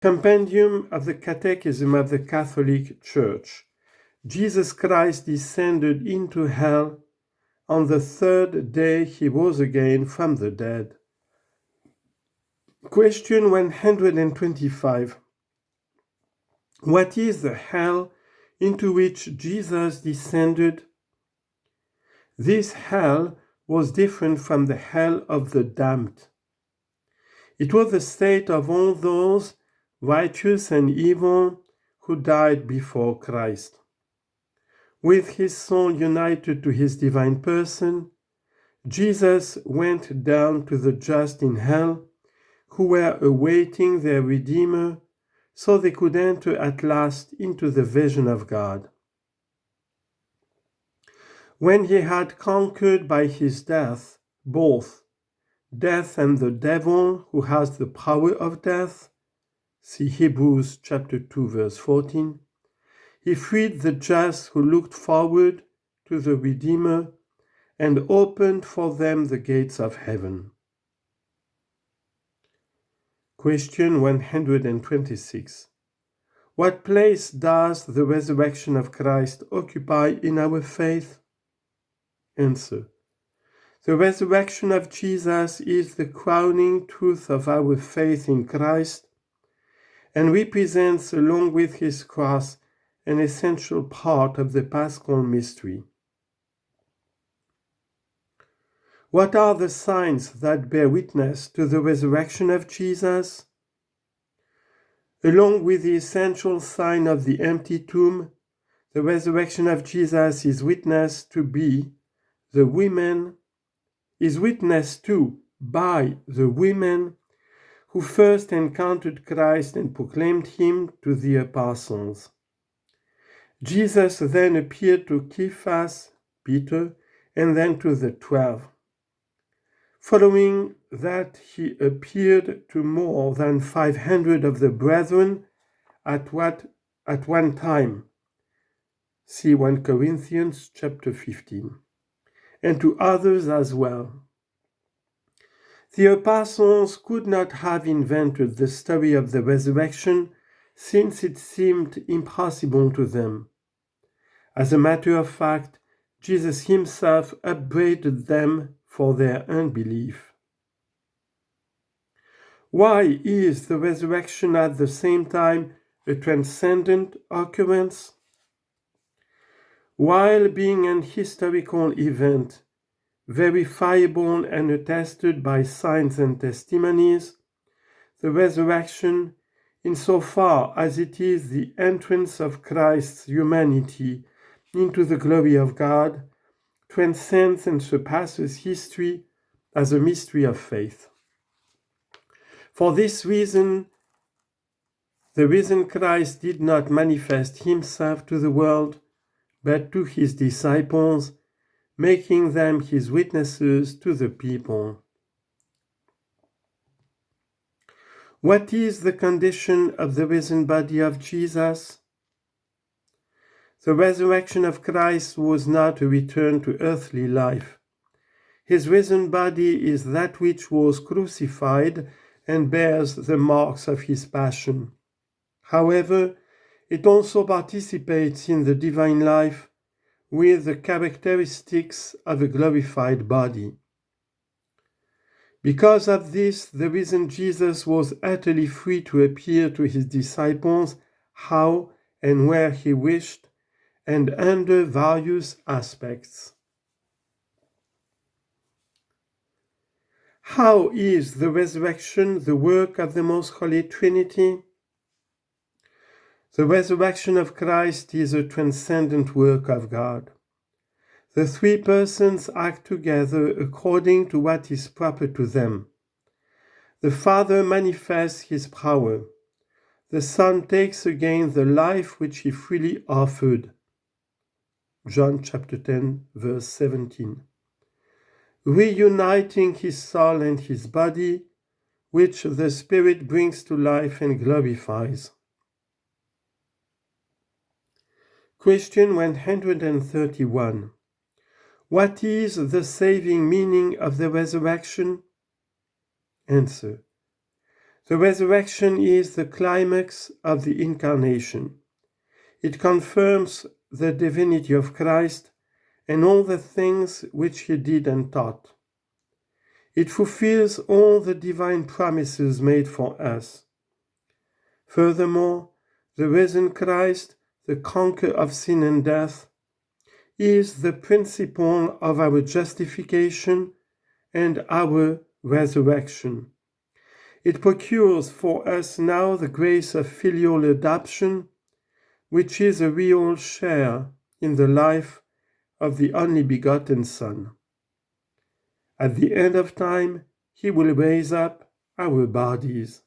Compendium of the Catechism of the Catholic Church. Jesus Christ descended into hell. On the third day he rose again from the dead. Question 125. What is the hell into which Jesus descended? This hell was different from the hell of the damned. It was the state of all those, righteous and evil, who died before Christ. With his soul united to his divine person, Jesus went down to the just in hell, who were awaiting their Redeemer, so they could enter at last into the vision of God. When he had conquered by his death both death and the devil, who has the power of death, see Hebrews chapter 2 verse 14, he freed the just who looked forward to the Redeemer and opened for them the gates of heaven. Question 126. What place does the resurrection of Christ occupy in our faith? Answer. The resurrection of Jesus is the crowning truth of our faith in Christ and represents, along with his cross, an essential part of the Paschal mystery. What are the signs that bear witness to the resurrection of Jesus? Along with the essential sign of the empty tomb, the resurrection of Jesus is witnessed to by the women who first encountered Christ and proclaimed him to the apostles. Jesus then appeared to Cephas, Peter, and then to the 12. Following that, he appeared to more than 500 of the brethren at one time. See 1 Corinthians chapter 15. And to others as well. The apostles could not have invented the story of the resurrection, since it seemed impossible to them. As a matter of fact, Jesus himself upbraided them for their unbelief. Why is the resurrection at the same time a transcendent occurrence? While being an historical event, verifiable and attested by signs and testimonies, the resurrection, insofar as it is the entrance of Christ's humanity into the glory of God, transcends and surpasses history as a mystery of faith. For this reason, the risen Christ did not manifest himself to the world, but to his disciples, making them his witnesses to the people. What is the condition of the risen body of Jesus? The resurrection of Christ was not a return to earthly life. His risen body is that which was crucified and bears the marks of his passion. However, it also participates in the divine life with the characteristics of a glorified body. Because of this, the risen Jesus was utterly free to appear to his disciples how and where he wished, and under various aspects. How is the resurrection the work of the Most Holy Trinity? The resurrection of Christ is a transcendent work of God. The three persons act together according to what is proper to them. The Father manifests his power. The Son takes again the life which he freely offered. John chapter 10, verse 17. Reuniting his soul and his body, which the Spirit brings to life and glorifies. Question 131. What is the saving meaning of the resurrection? Answer. The resurrection is the climax of the incarnation. It confirms the divinity of Christ and all the things which he did and taught. It fulfills all the divine promises made for us. Furthermore, the risen Christ, the conqueror of sin and death, is the principle of our justification and our resurrection. It procures for us now the grace of filial adoption, which is a real share in the life of the only begotten Son. At the end of time, he will raise up our bodies.